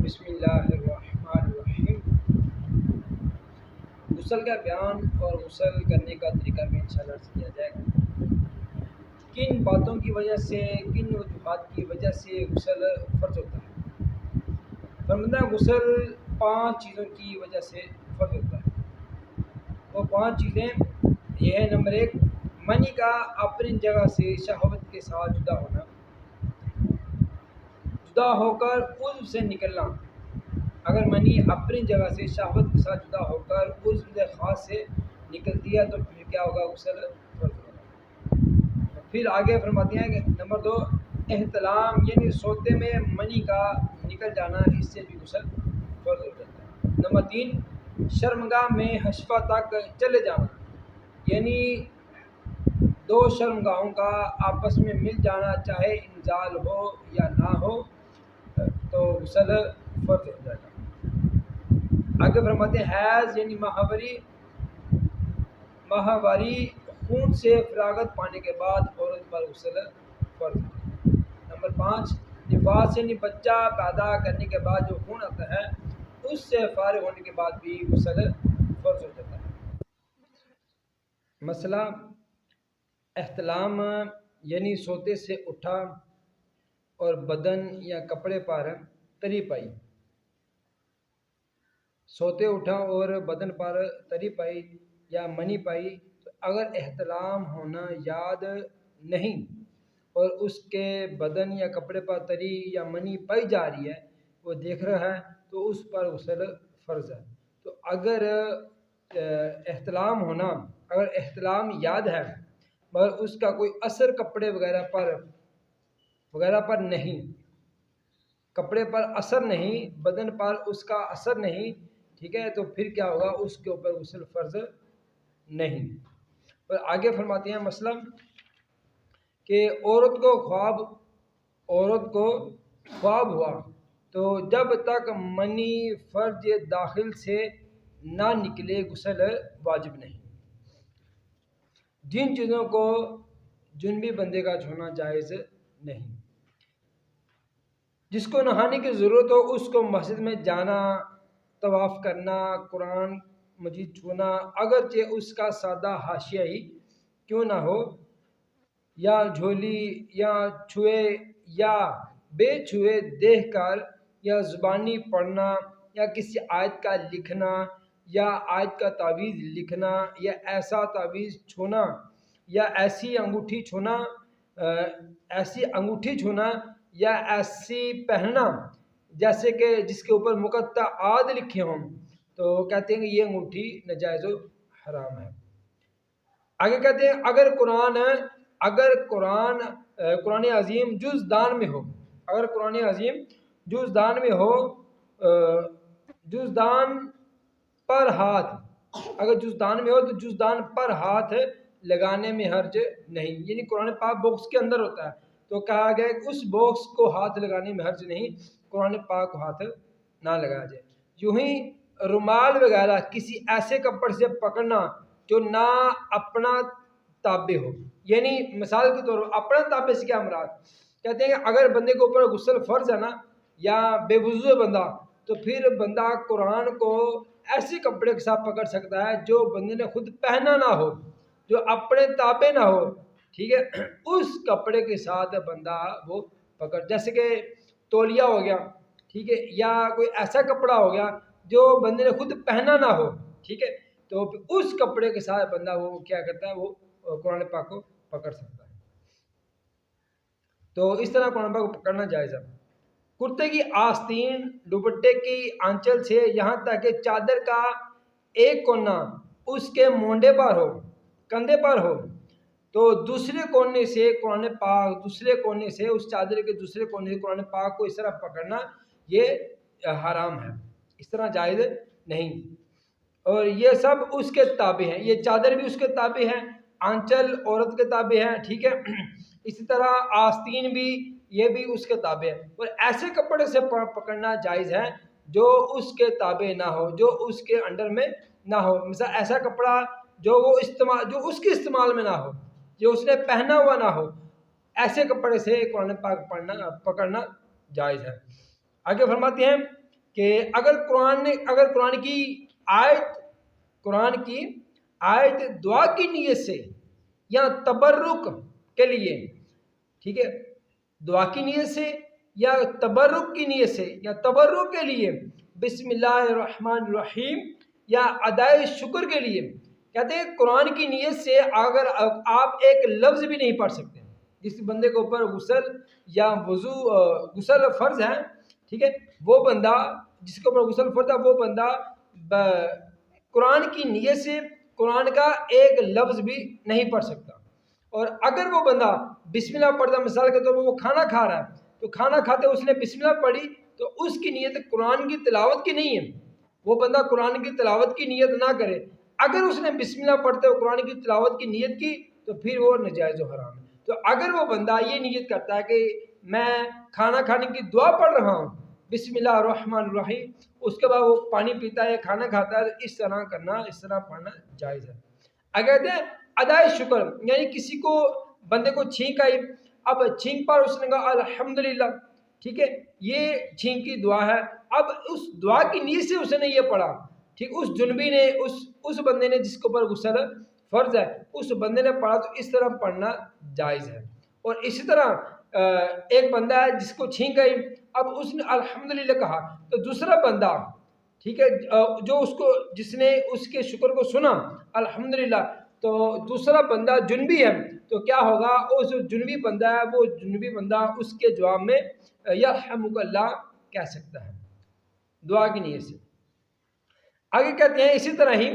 بسم اللہ الرحمن الرحیم۔ غسل کا بیان اور غسل کرنے کا طریقہ بھی انشاءاللہ عرض کیا جائے گا۔ کن باتوں کی وجہ سے، کن وجوہات کی وجہ سے غسل فرض ہوتا ہے؟ فرمایا غسل 5 چیزوں کی وجہ سے فرض ہوتا ہے۔ وہ 5 چیزیں یہ ہے: نمبر 1، منی کا اپنی جگہ سے شہوت کے ساتھ جدا ہونا، جدا ہو کر عضو سے نکلنا۔ اگر منی اپنی جگہ سے شہوت کے ساتھ جدا ہو کر عضو خاص سے نکلتی ہے تو پھر کیا ہوگا؟ غسل فرض ہوگا۔ پھر آگے فرماتے ہیں کہ نمبر 2، احتلام یعنی سوتے میں منی کا نکل جانا، اس سے بھی غسل فرض ہو جاتا ہے۔ نمبر 3، شرمگاہ میں حشفہ تک چلے جانا، یعنی 2 شرمگاہوں کا آپس میں مل جانا، چاہے انزال ہو یا نہ ہو، تو غسل فرض ہو جائے گا۔ آگے فرماتے ہیں حیض یعنی ماہواری خون سے فراغت پانے کے بعد عورت پر غسل فرض ہے۔ نمبر 5، نفاس یعنی بچہ پیدا کرنے کے بعد جو خون آتا ہے اس سے فارغ ہونے کے بعد بھی غسل فرض ہو جاتا ہے۔ مسئلہ احتلام یعنی سوتے سے اٹھا اور بدن یا کپڑے پر تری پائی، سوتے اٹھا اور بدن پر تری پائی یا منی پائی، تو اگر احتلام ہونا یاد نہیں اور اس کے بدن یا کپڑے پر تری یا منی پائی جا رہی ہے، وہ دیکھ رہا ہے، تو اس پر غسل فرض ہے۔ تو اگر احتلام یاد ہے مگر اس کا کوئی اثر کپڑے وغیرہ پر نہیں، کپڑے پر اثر نہیں، بدن پر اس کا اثر نہیں، ٹھیک ہے، تو پھر کیا ہوگا؟ اس کے اوپر غسل فرض نہیں۔ اور آگے فرماتے ہیں مسئلہ کہ عورت کو خواب ہوا تو جب تک منی فرج داخل سے نہ نکلے غسل واجب نہیں۔ جن چیزوں کو جنبی بندے کا چھونا جائز نہیں: جس کو نہانے کی ضرورت ہو اس کو مسجد میں جانا، طواف کرنا، قرآن مجید چھونا، اگرچہ اس کا سادہ حاشیہ ہی کیوں نہ ہو، یا جھولی یا چھوئے یا بے چھوئے دیکھ کر، یا زبانی پڑھنا، یا کسی آیت کا لکھنا، یا آیت کا تعویذ لکھنا، یا ایسا تعویذ چھونا، یا ایسی انگوٹھی چھونا یا ایسی پہننا جیسے کہ جس کے اوپر مقطعات لکھے ہوں، تو کہتے ہیں کہ یہ انگوٹھی ناجائز و حرام ہے۔ آگے کہتے ہیں اگر قرآن عظیم جز دان میں ہو، اگر قرآن عظیم جز دان میں ہو، جز دان پر ہاتھ، اگر جز دان میں ہو تو جز دان پر ہاتھ لگانے میں حرج نہیں، یعنی قرآن پاک باکس کے اندر ہوتا ہے، تو کہا گیا کہ اس باکس کو ہاتھ لگانے میں حرج نہیں، قرآن پاک کو ہاتھ نہ لگایا جائے۔ یوں ہی رومال وغیرہ کسی ایسے کپڑے سے پکڑنا جو نہ اپنا تابع ہو، یعنی مثال کے طور پر اپنا تابع سے کیا مراد؟ کہتے ہیں کہ اگر بندے کے اوپر غسل فرض ہے نا، یا بے وضو بندہ، تو پھر بندہ قرآن کو ایسے کپڑے کے ساتھ پکڑ سکتا ہے جو بندے نے خود پہنا نہ ہو، جو اپنے تابع نہ ہو، ٹھیک ہے، اس کپڑے کے ساتھ بندہ وہ پکڑ، جیسے کہ تولیہ ہو گیا، ٹھیک ہے، یا کوئی ایسا کپڑا ہو گیا جو بندے نے خود پہنا نہ ہو، ٹھیک ہے، تو اس کپڑے کے ساتھ بندہ وہ کیا کرتا ہے؟ وہ قرآن پاک کو پکڑ سکتا ہے۔ تو اس طرح قرآن پاک کو پکڑنا جائز ہے۔ کرتے کی آستین، دوپٹے کی آنچل سے یہاں تک کہ چادر کا ایک کونا اس کے مونڈے پر ہو، کندھے پر ہو، تو دوسرے کونے سے قرآن پاک، دوسرے کونے سے اس چادر کے دوسرے کونے سے قرآن پاک کو اس طرح پکڑنا یہ حرام ہے، اس طرح جائز نہیں۔ اور یہ سب اس کے تابع ہیں، یہ چادر بھی اس کے تابع ہے، آنچل عورت کے تابع ہے، ٹھیک ہے، اسی طرح آستین بھی، یہ بھی اس کے تابع ہے۔ اور ایسے کپڑے سے پکڑنا جائز ہے جو اس کے تابع نہ ہو، جو اس کے انڈر میں نہ ہو، مثلا ایسا کپڑا جو اس کے استعمال میں نہ ہو، جو اس نے پہنا ہوا نہ ہو، ایسے کپڑے سے قرآن پاک پکڑنا جائز ہے۔ آگے فرماتے ہیں کہ اگر قرآن کی آیت دعا کی نیت سے یا تبرک کے لیے، ٹھیک ہے، دعا کی نیت سے یا تبرک کی نیت سے یا تبرک کے لیے بسم اللہ الرحمن الرحیم یا ادائے شکر کے لیے، کہتے ہیں قرآن کی نیت سے اگر آپ ایک لفظ بھی نہیں پڑھ سکتے، جس بندے کے اوپر غسل یا غسل فرض ہے، ٹھیک ہے، وہ بندہ جس کے اوپر غسل فرض ہے، وہ بندہ قرآن کی نیت سے قرآن کا ایک لفظ بھی نہیں پڑھ سکتا۔ اور اگر وہ بندہ بسم اللہ پڑھتا، مثال کے طور پر وہ کھانا کھا رہا ہے تو کھانا کھاتے اس نے بسم اللہ پڑھی تو اس کی نیت قرآن کی تلاوت کی نہیں ہے، وہ بندہ قرآن کی تلاوت کی نیت نہ کرے۔ اگر اس نے بسم اللہ پڑھتے ہوئے قرآن کی تلاوت کی نیت کی تو پھر وہ ناجائز و حرام ہے۔ تو اگر وہ بندہ یہ نیت کرتا ہے کہ میں کھانا کھانے کی دعا پڑھ رہا ہوں بسم اللہ الرحمن الرحیم، اس کے بعد وہ پانی پیتا ہے یا کھانا کھاتا ہے، اس طرح پڑھنا جائز ہے۔ اگر کہتے ہیں ادائے شکر، یعنی کسی کو بندے کو چھینک آئی، اب چھینک پر اس نے کہا الحمدللہ، ٹھیک ہے، یہ چھینک کی دعا ہے، اب اس دعا کی نیت سے اس نے یہ پڑھا، ٹھیک، اس جنبی نے اس بندے نے جس کے اوپر غسل فرض ہے اس بندے نے پڑھا تو اس طرح پڑھنا جائز ہے۔ اور اسی طرح ایک بندہ ہے جس کو چھینک آئی، اب اس نے الحمدللہ کہا تو دوسرا بندہ، ٹھیک ہے، جس نے اس کے شکر کو سنا الحمدللہ، تو دوسرا بندہ جنبی ہے تو کیا ہوگا، اس جنبی بندہ ہے وہ جنبی بندہ اس کے جواب میں یرحمک اللہ کہہ سکتا ہے دعا کی نیت سے۔ آگے کہتے ہیں اسی طرح ہی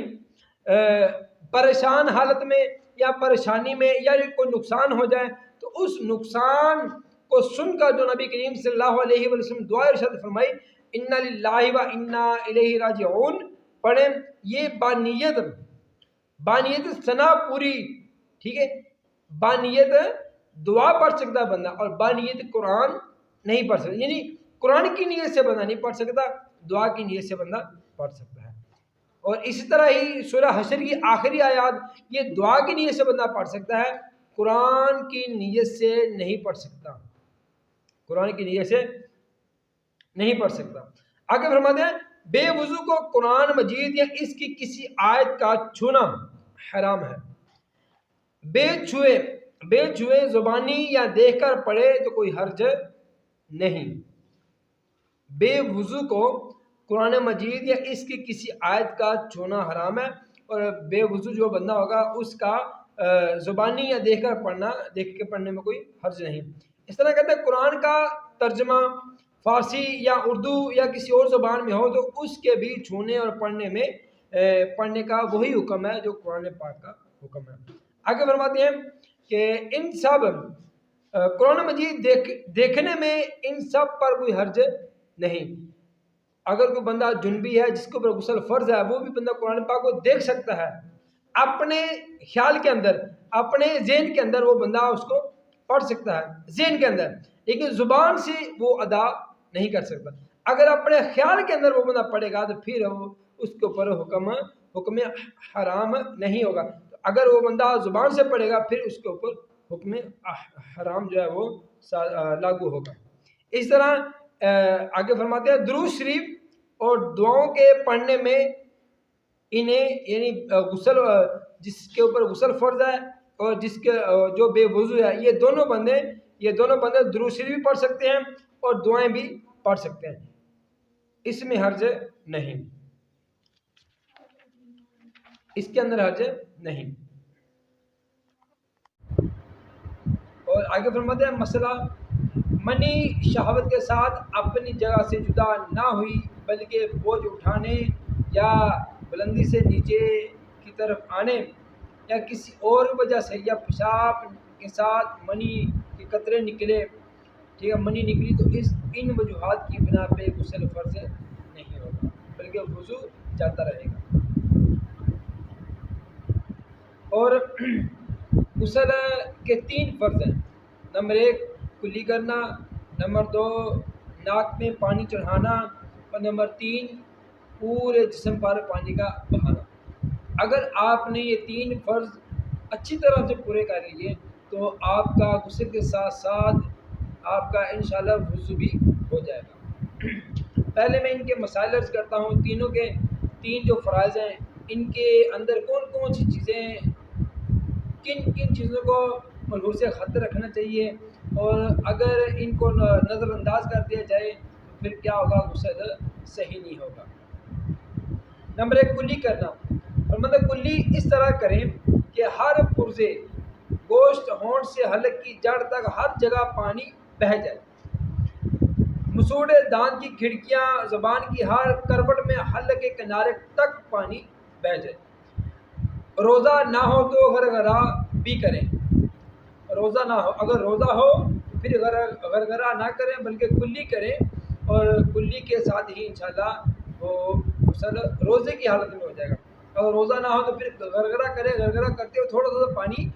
پریشان حالت میں یا پریشانی میں یا کوئی نقصان ہو جائے تو اس نقصان کو سن کر جو نبی کریم صلی اللہ علیہ وسلم دعا ارشاد فرمائی انا للہ و انا الیہ راجعون پڑھیں، یہ بانیت ثنا پوری، ٹھیک ہے، بانیت دعا پڑھ سکتا ہے بندہ اور بانیت قرآن نہیں پڑھ سکتا، یعنی قرآن کی نیت سے بندہ نہیں پڑھ سکتا، دعا کی نیت سے بندہ پڑھ سکتا ہے۔ اور اسی طرح ہی سورہ حشر کی آخری آیات یہ دعا کی نیت سے بندہ پڑھ سکتا ہے، قرآن کی نیت سے نہیں پڑھ سکتا، قرآن کی نیت سے نہیں پڑھ سکتا۔ آگے فرماتے ہیں بے وضو کو قرآن مجید یا اس کی کسی آیت کا چھونا حرام ہے۔ بے چھوئے زبانی یا دیکھ کر پڑھے تو کوئی حرج نہیں۔ بے وضو کو قرآن مجید یا اس کی کسی آیت کا چھونا حرام ہے، اور بے وضو جو بندہ ہوگا اس کا زبانی یا دیکھ کے پڑھنے میں کوئی حرج نہیں۔ اس طرح کہتے ہیں قرآن کا ترجمہ فارسی یا اردو یا کسی اور زبان میں ہو تو اس کے بھی چھونے اور پڑھنے کا وہی حکم ہے جو قرآن پاک کا حکم ہے۔ آگے فرماتے ہیں کہ ان سب قرآن مجید دیکھنے میں ان سب پر کوئی حرج نہیں۔ اگر کوئی بندہ جنبی ہے جس کے اوپر غسل فرض ہے وہ بھی بندہ قرآن پاک کو دیکھ سکتا ہے، اپنے خیال کے اندر، اپنے ذہن کے اندر وہ بندہ اس کو پڑھ سکتا ہے ذہن کے اندر، لیکن زبان سے وہ ادا نہیں کر سکتا۔ اگر اپنے خیال کے اندر وہ بندہ پڑھے گا تو پھر اس کے اوپر حکم حرام نہیں ہوگا، اگر وہ بندہ زبان سے پڑھے گا پھر اس کے اوپر حکم حرام جو ہے وہ لاگو ہوگا۔ اس طرح آگے فرماتے ہیں درود شریف اور دعاؤں کے پڑھنے میں انہیں یعنی غسل جس کے اوپر غسل فرض ہے اور جس کے جو بے وضو ہے یہ دونوں بندے درود شریف بھی پڑھ سکتے ہیں اور دعائیں بھی پڑھ سکتے ہیں، اس میں حرج نہیں، اس کے اندر حرج نہیں۔ اور آگے فرماتے ہیں مسئلہ منی شہوت کے ساتھ اپنی جگہ سے جدا نہ ہوئی بلکہ بوجھ اٹھانے یا بلندی سے نیچے کی طرف آنے یا کسی اور وجہ سے یا پیشاب کے ساتھ منی کے قطرے نکلے، ٹھیک ہے، منی نکلی تو ان وجوہات کی بنا پہ غسل فرض نہیں ہوگا بلکہ وضو جاتا رہے گا۔ اور غسل کے 3 فرض ہیں، نمبر 1 کلی کرنا، نمبر 2 ناک میں پانی چڑھانا اور نمبر 3 پورے جسم پر پانی کا بہانا۔ اگر آپ نے یہ 3 فرض اچھی طرح سے پورے کر لیے تو آپ کا غسل کے ساتھ ساتھ آپ کا انشاءاللہ وضو بھی ہو جائے گا۔ پہلے میں ان کے مسائل عرض کرتا ہوں، تینوں کے تین جو فرائض ہیں ان کے اندر کون کون سی چیزیں، کن کن چیزوں کو ملحوظ خط رکھنا چاہیے، اور اگر ان کو نظر انداز کر دیا جائے تو پھر کیا ہوگا، غسل صحیح نہیں ہوگا۔ نمبر 1 کلی کرنا، اور مطلب کلی اس طرح کریں کہ ہر پرزے گوشت ہونٹ سے حلق کی جڑ تک ہر جگہ پانی بہہ جائے، مسوڑے دانت کی کھڑکیاں زبان کی ہر کروٹ میں حلق کے کنارے تک پانی بہہ جائے۔ روزہ نہ ہو تو غرغرہ بھی کریں، روزہ نہ ہو، اگر روزہ ہو پھر غرغرہ نہ کریں بلکہ کلی کریں، اور کلی کے ساتھ ہی انشاءاللہ وہ غسل روزے کی حالت میں ہو جائے گا۔ اگر روزہ نہ ہو تو پھر غرغرہ کریں، غرغرہ کرتے ہوئے تھوڑا تھوڑا پانی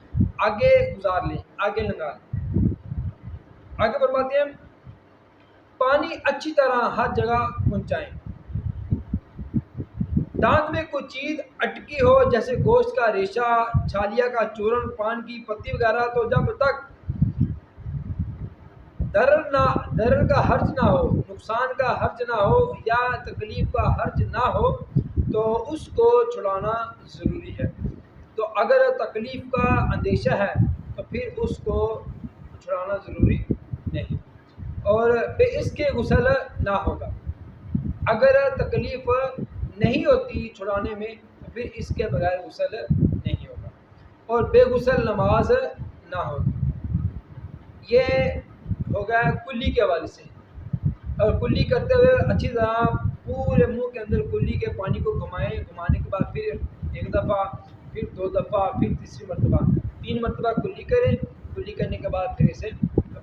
آگے گزار لیں، آگے لنگا لیں۔ آگے فرماتے ہیں پانی اچھی طرح ہر جگہ پہنچائیں، دانت میں کوئی چیز اٹکی ہو جیسے گوشت کا ریشہ، چھالیا کا چورن، پان کی پتی وغیرہ، تو جب تک ضرر کا حرج نہ ہو، نقصان کا حرج نہ ہو یا تکلیف کا حرج نہ ہو تو اس کو چھڑانا ضروری ہے۔ تو اگر تکلیف کا اندیشہ ہے تو پھر اس کو چھڑانا ضروری نہیں، اور بے اس کے غسل نہ ہوگا۔ اگر تکلیف نہیں ہوتی چھڑانے میں تو پھر اس کے بغیر غسل نہیں ہوگا، اور بے غسل نماز نہ ہوگی۔ یہ ہو گیا کلی کے حوالے سے، اور کلی کرتے ہوئے اچھی طرح پورے منہ کے اندر کلی کے پانی کو گھمائیں، گھمانے کے بعد پھر ایک دفعہ، پھر دو دفعہ، پھر تیسری مرتبہ، 3 مرتبہ کلی کریں، کلی کرنے کے بعد پھر اسے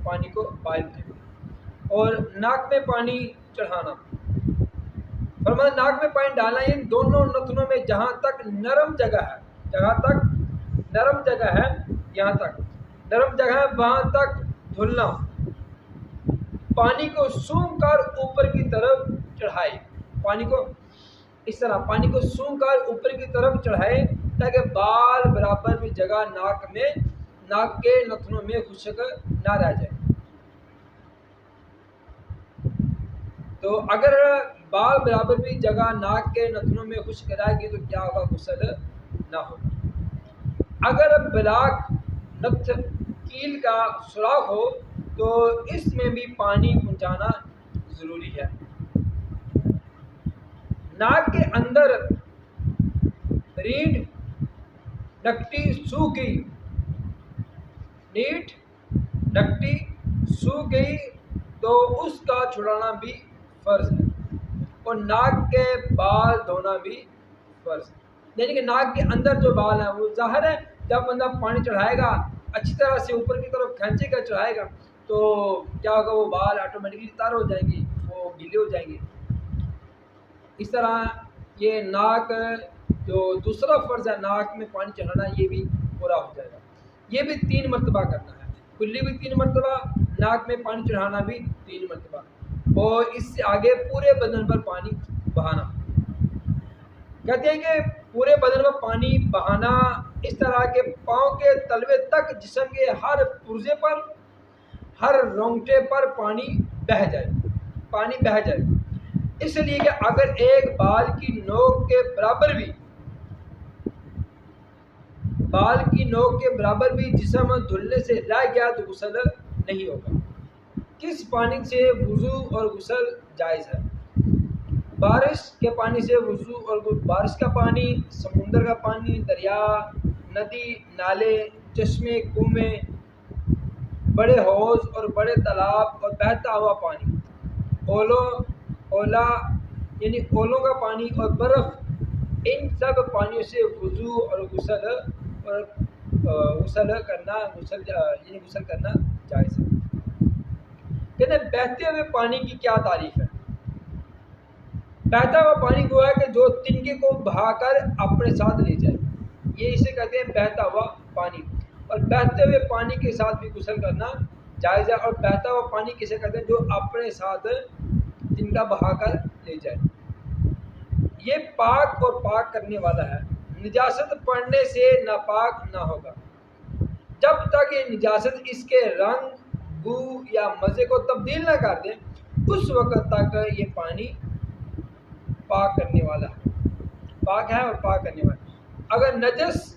پانی کو باہر پھینکیں۔ اور ناک میں پانی چڑھانا، فرمایا ناک میں پانی ڈالنا ان دونوں نتنوں میں جہاں تک نرم جگہ ہے، جہاں تک نرم جگہ ہے، یہاں تک نرم جگہ ہے وہاں تک دھلنا، پانی کو سونگھ کر اوپر کی طرف چڑھائے، پانی کو اس طرح پانی کو سونگھ کر اوپر کی طرف چڑھائے تاکہ بال برابر بھی جگہ ناک کے نتنوں میں خشک نہ رہ جائے۔ تو اگر بال برابر بھی جگہ ناک کے نتنوں میں خشک رہ گئی تو کیا ہوگا، غسل نہ ہوگا۔ اگر بلاک نتھ کیل کا سوراخ ہو تو اس میں بھی پانی پہنچانا ضروری ہے۔ ناک کے اندر ریڑھ نکٹی سوکھ گئی، ریڑھ نکٹی سوکھ گئی تو اس کا چھڑانا بھی فرض ہے، اور ناک کے بال دھونا بھی فرض ہے۔ یعنی کہ ناک کے اندر جو بال ہیں وہ ظاہر ہے جب بندہ پانی چڑھائے گا اچھی طرح سے اوپر کی طرف کھینچے گا، چڑھائے گا تو کیا ہوگا، وہ بال آٹومیٹکلی تر ہو جائیں گے، وہ گیلے ہو جائیں گے۔ اس طرح یہ ناک جو دوسرا فرض ہے ناک میں پانی چڑھانا، یہ بھی پورا ہو جائے گا۔ یہ بھی 3 مرتبہ کرنا ہے، کلی بھی 3 مرتبہ، ناک میں پانی چڑھانا بھی 3 مرتبہ، اور اس سے آگے پورے بدن پر پانی بہانا۔ کہتے ہیں کہ پورے بدن پر پانی بہانا اس طرح کے پاؤں کے تلوے تک جسم کے ہر پرزے پر، ہر رونگٹے پر پانی بہہ جائے، پانی بہہ جائے، اس لیے کہ اگر ایک بال کی نوک کے برابر بھی جسم دھلنے سے رہ گیا تو غسل نہیں ہوگا۔ کس پانی سے وضو اور غسل جائز ہے؟ بارش کے پانی سے وضو اور بارش کا پانی، سمندر کا پانی، دریا، ندی، نالے، چشمے، کنویں، بڑے حوض اور بڑے تالاب اور بہتا ہوا پانی، اولا یعنی اولوں کا پانی اور برف، ان سب پانیوں سے وضو اور غسل کرنا جائز ہے۔ کہتے ہیں بہتے ہوئے پانی کی کیا تعریف ہے؟ بہتا ہوا پانی وہ ہے کہ جو تنکے کو بہا کر اپنے ساتھ لے جائے، یہ اسے کہتے ہیں بہتا ہوا پانی، اور بہتے ہوئے پانی کے ساتھ بھی غسل کرنا جائز ہے۔ اور بہتا ہوا پانی کسے کہتے ہیں؟ جو اپنے ساتھ تنکا بہا کر لے جائے۔ یہ پاک اور پاک کرنے والا ہے، نجاست پڑنے سے ناپاک نہ ہوگا جب تک یہ نجاست اس کے رنگ، بو یا مزے کو تبدیل نہ کر دے، اس وقت تک یہ پانی پاک کرنے والا پاک ہے اور پاک کرنے والا۔ اگر نجس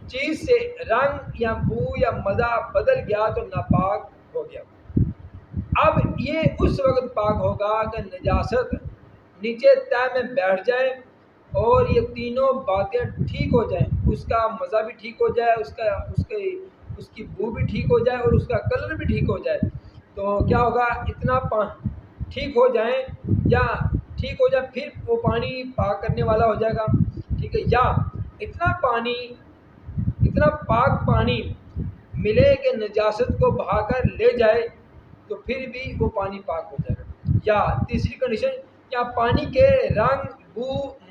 چیز سے رنگ یا بو یا مزہ بدل گیا تو ناپاک ہو گیا۔ اب یہ اس وقت پاک ہوگا کہ نجاست نیچے تہ میں بیٹھ جائے اور یہ تینوں باتیں ٹھیک ہو جائیں، اس کا مزہ بھی ٹھیک ہو جائے، اس کی بو بھی ٹھیک ہو جائے اور اس کا کلر بھی ٹھیک ہو جائے۔ تو کیا ہوگا، اتنا ٹھیک ہو جائیں یا ٹھیک ہو جائے پھر وہ پانی پاک کرنے والا ہو جائے گا، ٹھیک ہے۔ یا اتنا پاک پانی ملے کہ نجاست کو بہا کر لے جائے تو پھر بھی وہ پانی پاک ہو جائے گا۔ یا تیسری کنڈیشن، کیا پانی کے رنگ بو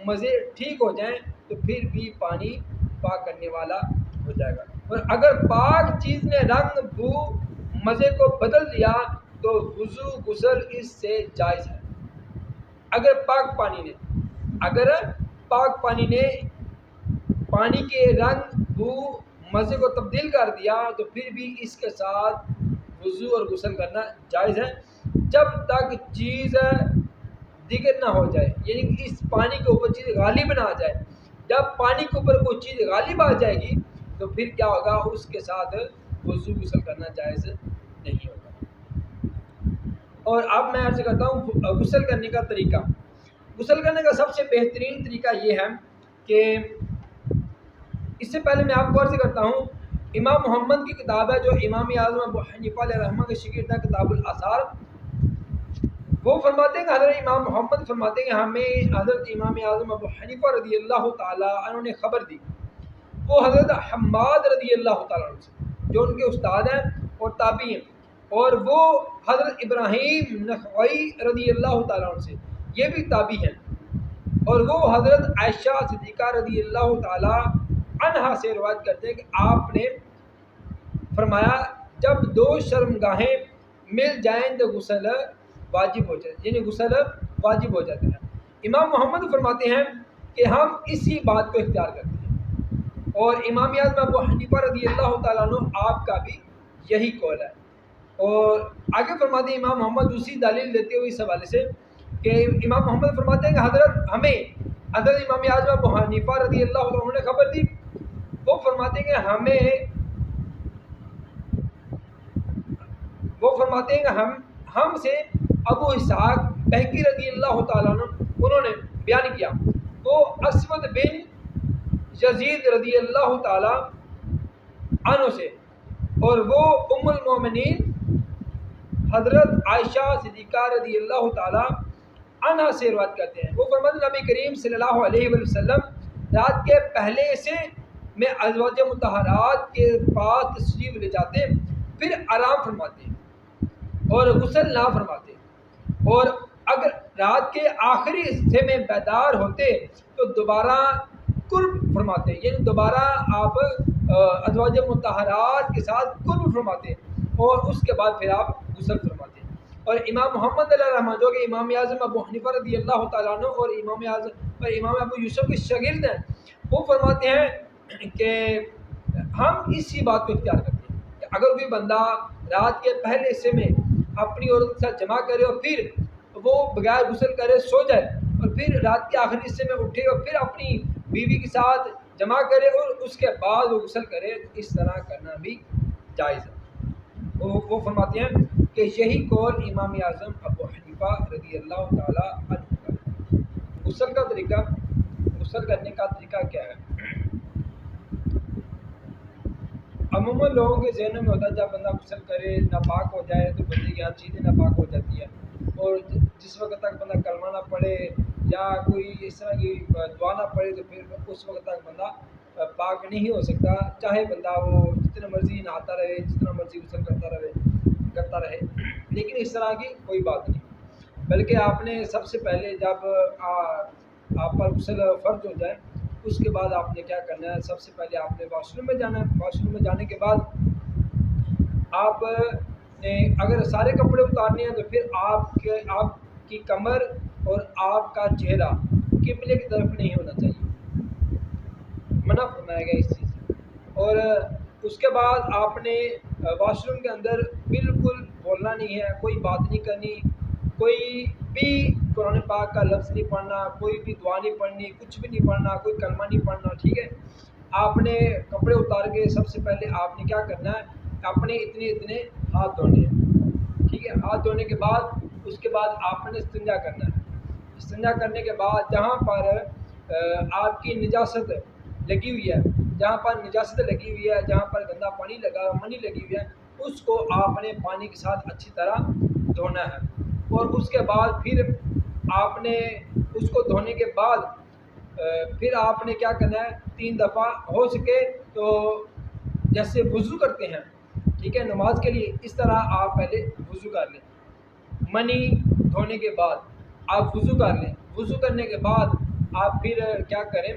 مزے ٹھیک ہو جائیں تو پھر بھی پانی پاک کرنے والا ہو جائے گا۔ اور اگر پاک چیز نے رنگ بو مزے کو بدل دیا تو وضو غسل اس سے جائز ہے۔ اگر پاک پانی نے پانی کے رنگ بو مزے کو تبدیل کر دیا تو پھر بھی اس کے ساتھ وضو اور غسل کرنا جائز ہے، جب تک چیز دیگر نہ ہو جائے، یعنی کہ اس پانی کے اوپر چیز غالب نہ آ جائے۔ جب پانی کے اوپر کوئی چیز غالب آ جائے گی تو پھر کیا ہوگا، اس کے ساتھ وضو غسل کرنا جائز نہیں ہوگا۔ اور اب میں عرض کرتا ہوں غسل کرنے کا طریقہ۔ غسل کرنے کا سب سے بہترین طریقہ یہ ہے کہ اس سے پہلے میں آپ کو عرض کرتا ہوں، امام محمد کی کتاب ہے جو امام اعظم ابو حنیفہ علیہ رحمہ کے شاگرد ہے، کتاب الاثار، وہ فرماتے ہیں کہ حضرت امام محمد فرماتے ہیں کہ ہمیں حضرت امام اعظم ابو حنیفہ رضی اللہ تعالیٰ عنہ نے خبر دی، وہ حضرت حماد رضی اللہ تعالیٰ عنہ سے جو ان کے استاد ہیں اور تابعی ہیں، اور وہ حضرت ابراہیم نخعی رضی اللہ تعالیٰ عنہ سے، یہ بھی تابعی ہیں، اور وہ حضرت عائشہ صدیقہ رضی اللہ تعالیٰ عنہا سے روایت کرتے ہیں کہ آپ نے فرمایا جب دو شرمگاہیں مل جائیں تو غسل واجب ہو جائے، یعنی غسل واجب ہو جاتا ہے۔ امام محمد فرماتے ہیں کہ ہم اسی بات کو اختیار کرتے ہیں، اور امام اعظم ابو حنیفہ رضی اللہ تعالیٰ عنہ آپ کا بھی یہی قول ہے۔ اور آگے فرماتے ہیں امام محمد دوسری دلیل دیتے ہوئے اس حوالے سے کہ امام محمد فرماتے ہیں کہ حضرت امام اعظم ابو حنیفہ رضی اللہ عنہ نے خبر دی، وہ فرماتے ہیں کہ ہم سے ابو اسحاق بہقی رضی اللہ تعالیٰ عنہ انہوں نے بیان کیا، وہ اسود بن یزید رضی اللہ تعالیٰ عنہ سے، اور وہ ام المومنین حضرت عائشہ صدیقہ رضی اللہ تعالیٰ عنہ سے روایت کرتے ہیں۔ وہ فرماتے ہیں نبی کریم صلی اللہ علیہ وسلم رات کے پہلے حصے میں ازواج مطہرات کے پاس تشریف لے جاتے، پھر آرام فرماتے اور غسل نہ فرماتے، اور اگر رات کے آخری حصے میں بیدار ہوتے تو دوبارہ قرب فرماتے، یعنی دوبارہ آپ ازواج مطہرات کے ساتھ قرب فرماتے اور اس کے بعد پھر آپ غسل فرماتے۔ اور امام محمد علیہ رحمہ جو کہ امام اعظم ابو حنیفہ رضی اللہ تعالیٰ عنہ اور امام ابو یوسف کے شاگرد ہیں، وہ فرماتے ہیں کہ ہم اسی بات کو اختیار کرتے ہیں کہ اگر کوئی بندہ رات کے پہلے حصے میں اپنی عورت کے ساتھ جمع کرے اور پھر وہ بغیر غسل کرے سو جائے، اور پھر رات کے آخری حصے میں اٹھے اور پھر اپنی بیوی کے ساتھ جمع کرے اور اس کے بعد وہ غسل کرے، اس طرح کرنا بھی جائز ہے۔ وہ فرماتے ہیں کہ یہی قول امام اعظم ابو حنیفہ رضی اللہ تعالیٰ عنہ کا ہے۔ غسل کرنے کا طریقہ کیا ہے؟ عموماً لوگوں کے ذہنوں میں ہوتا ہے جب بندہ غسل کرے ناپاک ہو جائے تو بندے کی ہر چیزیں ناپاک ہو جاتی ہیں، اور جس وقت تک بندہ کلمہ نہ پڑھے یا کوئی اس طرح کی دعا نہ پڑھے تو پھر اس وقت تک بندہ پاک نہیں ہو سکتا، چاہے بندہ وہ جتنا مرضی نہاتا رہے، جتنا مرضی غسل کرتا رہے، لیکن اس طرح کی کوئی بات نہیں، بلکہ آپ نے سب سے پہلے جب آپ پر غسل فرض ہو جائے اس کے بعد آپ نے کیا کرنا ہے، سب سے پہلے آپ نے واش روم میں جانا ہے۔ واش روم میں جانے کے بعد آپ نے اگر سارے کپڑے اتارنے ہیں تو پھر آپ کی کمر اور آپ کا چہرہ قبلے کی طرف نہیں ہونا چاہیے، منع فرمایا گیا اس چیز سے۔ اور اس کے بعد آپ نے واش روم کے اندر بالکل بولنا نہیں ہے، کوئی بات نہیں کرنی، کوئی بھی قرآن پاک کا لفظ نہیں پڑھنا، کوئی بھی دعا نہیں پڑھنی، کچھ بھی نہیں پڑھنا، کوئی کلمہ نہیں پڑھنا، ٹھیک ہے؟ آپ نے کپڑے اتار کے سب سے پہلے آپ نے کیا کرنا ہے، اپنے اتنے ہاتھ دھونے ہیں، ٹھیک ہے؟ ہاتھ دھونے کے بعد اس کے بعد آپ نے استنجا کرنا ہے۔ استنجا کرنے کے بعد جہاں پر آپ کی نجاست لگی ہوئی ہے، جہاں پر نجاست لگی ہوئی ہے، جہاں پر گندا پانی لگا منی لگی ہوئی ہے، اس کو آپ نے پانی کے ساتھ اچھی طرح دھونا ہے۔ اور اس کے بعد پھر آپ نے اس کو دھونے کے بعد پھر آپ نے کیا کرنا ہے، 3 دفعہ ہو سکے تو جیسے وضو کرتے ہیں، ٹھیک ہے، نماز کے لیے، اس طرح آپ پہلے وضو کر لیں۔ منی دھونے کے بعد آپ وضو کر لیں۔ وضو کرنے کے بعد آپ پھر کیا کریں،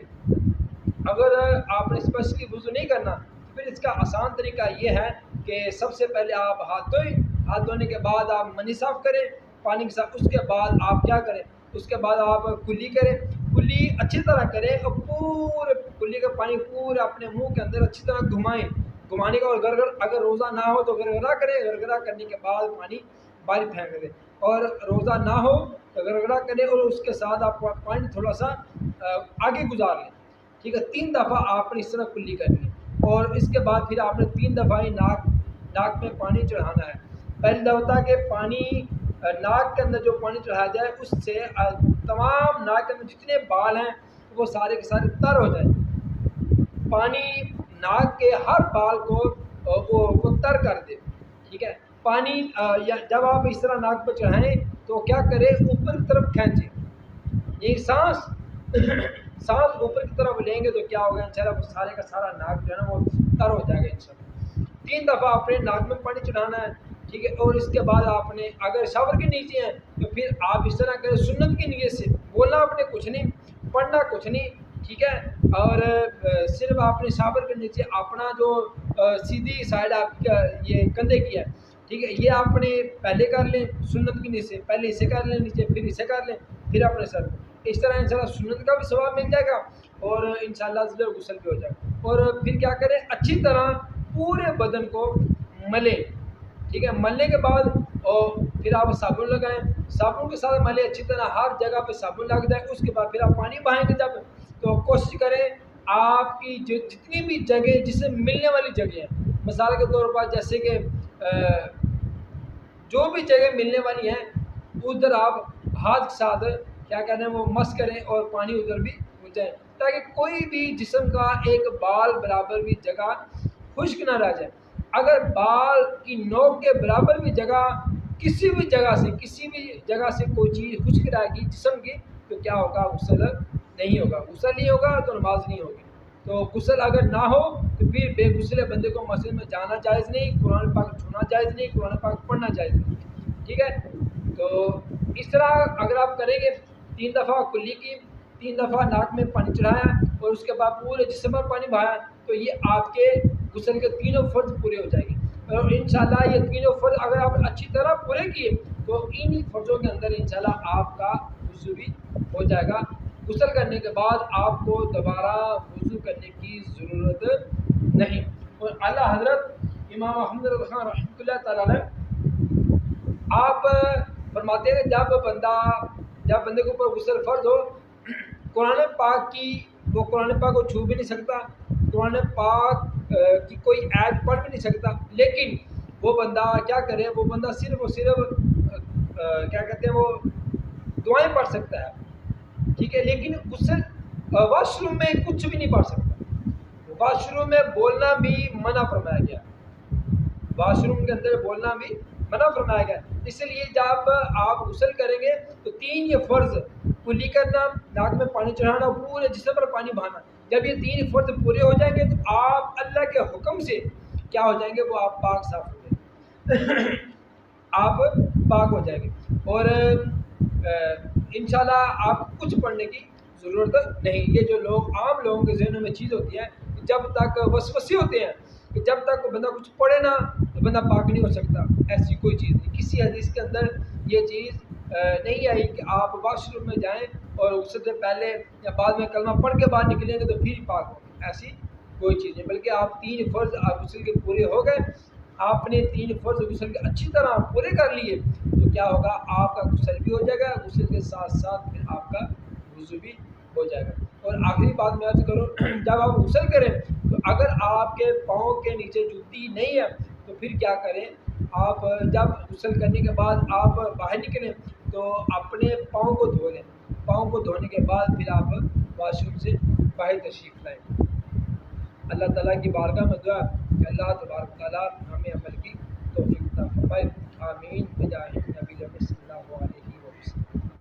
اگر آپ نے اسپیشلی وضو نہیں کرنا تو پھر اس کا آسان طریقہ یہ ہے کہ سب سے پہلے آپ ہاتھ دھوئیں، ہاتھ دھونے کے بعد آپ منی صاف کریں پانی کے ساتھ، اس کے بعد آپ کیا کریں، اس کے بعد آپ کلی کریں، کلی اچھی طرح کریں اور پورے کلی کا پانی پورے اپنے منہ کے اندر اچھی طرح گھمائیں، گھمانے کا، اور گرگر اگر روزہ نہ ہو تو گرگرا کریں، گرگرا کرنے کے بعد پانی باہر پھینک دیں، اور روزہ نہ ہو تو گرگرا کریں اور اس کے ساتھ آپ پانی تھوڑا سا آگے گزار لیں، ٹھیک ہے؟ 3 دفعہ آپ نے اس طرح کلی کرنی ہے، اور اس کے بعد پھر آپ نے 3 دفعہ ہی ناک میں پانی چڑھانا ہے۔ پہلی دفعہ کہ پانی ناک کے اندر جو پانی چڑھایا جائے اس سے تمام ناک کے اندر جتنے بال ہیں وہ سارے کے سارے تر ہو جائیں، پانی ناک کے ہر بال کو وہ تر کر دے، ٹھیک ہے؟ پانی جب آپ اس طرح ناک پہ چڑھائیں تو کیا کریں، اوپر کی طرف کھینچیں، یہ سانس اوپر کی طرف لیں گے تو کیا ہوگا، انشاءاللہ وہ سارے کا سارا ناک جو ہے نا وہ تر ہو جائے گا انشاءاللہ۔ 3 دفعہ اپنے ناک میں پانی چڑھانا ہے، ٹھیک ہے؟ اور اس کے بعد آپ نے اگر شاور کے نیچے ہیں تو پھر آپ اس طرح کریں، سنت کی نیت سے، بولنا آپ نے کچھ نہیں، پڑھنا کچھ نہیں، ٹھیک ہے؟ اور صرف آپ نے شاور کے نیچے اپنا جو سیدھی سائڈ آپ کا یہ کندھے کی ہے، ٹھیک ہے، یہ آپ نے پہلے کر لیں سنت کی نیت سے، پہلے اسے کر لیں نیچے، پھر اسے کر لیں، پھر اپنے سر، اس طرح انشاءاللہ سنت کا بھی ثواب مل جائے گا اور انشاءاللہ غسل بھی ہو جائے گا۔ اور پھر کیا کریں، اچھی طرح پورے بدن کو ملیں، ٹھیک ہے؟ ملنے کے بعد اور پھر آپ صابن لگائیں، صابن کے ساتھ ملیں اچھی طرح، ہر جگہ پہ صابن لگ جائے، اس کے بعد پھر آپ پانی بہائیں گے جب، تو کوشش کریں آپ کی جتنی بھی جگہ جس سے ملنے والی جگہ ہیں، مثال کے طور پر جیسے کہ جو بھی جگہ ملنے والی ہیں ادھر آپ ہاتھ کے ساتھ کیا کہتے ہیں وہ مس کریں اور پانی ادھر بھی مل جائے، تاکہ کوئی بھی جسم کا ایک بال برابر بھی جگہ خشک نہ رہ جائے۔ اگر بال کی نوک کے برابر بھی جگہ کسی بھی جگہ سے کوئی چیز خشک رہے گی جسم کی تو کیا ہوگا، غسل نہیں ہوگا، غسل نہیں ہوگا تو نماز نہیں ہوگی۔ تو غسل اگر نہ ہو تو پھر بے غسل بندے کو مسجد میں جانا جائز نہیں، قرآن پاک چھونا جائز نہیں، قرآن پاک پڑھنا جائز نہیں، ٹھیک ہے؟ تو اس طرح اگر آپ کریں گے 3 دفعہ کلی کی، 3 دفعہ ناک میں پانی چڑھایا اور اس کے بعد پورے جسم پر پانی بہایا تو یہ آپ کے غسل کے تینوں فرض پورے ہو جائیں گے، اور انشاءاللہ یہ تینوں فرض اگر آپ اچھی طرح پورے کیے تو انہی فرضوں کے اندر انشاءاللہ آپ کا وضو بھی ہو جائے گا۔ غسل کرنے کے بعد آپ کو دوبارہ وضو کرنے کی ضرورت نہیں۔ اور اعلیٰ حضرت امام احمد رضا خان رحمۃ اللہ تعالیٰ علیہ آپ فرماتے ہیں جب بندے کے اوپر غسل فرض ہو، قرآن پاک کو چھو بھی نہیں سکتا، قرآن پاک کی کوئی آیت پڑھ بھی نہیں سکتا، لیکن وہ بندہ کیا کرے، وہ بندہ صرف اور صرف کیا کہتے ہیں وہ دعائیں پڑھ سکتا ہے، ٹھیک ہے؟ لیکن غسل واش روم میں کچھ بھی نہیں پڑھ سکتا، واش روم میں بولنا بھی منع فرمایا گیا، واش روم کے اندر بولنا بھی منع فرمایا گیا۔ اس لیے جب آپ غسل کریں گے تو 3 یہ فرض، کلی کرنا، ناک میں پانی چڑھانا، پورے جسم پر پانی بہانا، جب یہ 3 فرض پورے ہو جائیں گے تو آپ اللہ کے حکم سے کیا ہو جائیں گے، وہ آپ پاک صاف ہو جائیں گے آپ پاک ہو جائیں گے، اور انشاءاللہ آپ کچھ پڑھنے کی ضرورت نہیں۔ یہ جو عام لوگوں کے ذہنوں میں چیز ہوتی ہے، جب تک وسوسے ہوتے ہیں کہ جب تک بندہ کچھ پڑھے نا تو بندہ پاک نہیں ہو سکتا، ایسی کوئی چیز نہیں، کسی حدیث کے اندر یہ چیز نہیں آئی کہ آپ واش روم میں جائیں اور اس سے پہلے یا بعد میں کلمہ پڑھ کے باہر نکلیں گے تو پھر پاک ہوں، ایسی کوئی چیز نہیں، بلکہ آپ 3 فرض غسل کے پورے ہو گئے، آپ نے 3 فرض غسل کے اچھی طرح پورے کر لیے تو تو کیا ہوگا، آپ کا غسل بھی ہو جائے گا، غسل کے ساتھ ساتھ پھر آپ کا وضو بھی ہو جائے گا۔ اور آخری بات میں عرض کروں، جب آپ غسل کریں تو اگر آپ کے پاؤں کے نیچے جوتی نہیں ہے تو پھر کیا کریں، آپ جب غسل کرنے کے بعد آپ باہر نکلیں تو اپنے پاؤں کو دھو لیں، پاؤں کو دھونے کے بعد پھر آپ واش روم سے باہر تشریف لائیں۔ اللہ تعالیٰ کی بارگاہ میں دعا کہ اللہ تبارک تعالیٰ ہمیں عمل کی توفیق عطا فرمائے، آمین بجاہ نبی صلی اللہ علیہ وسلم۔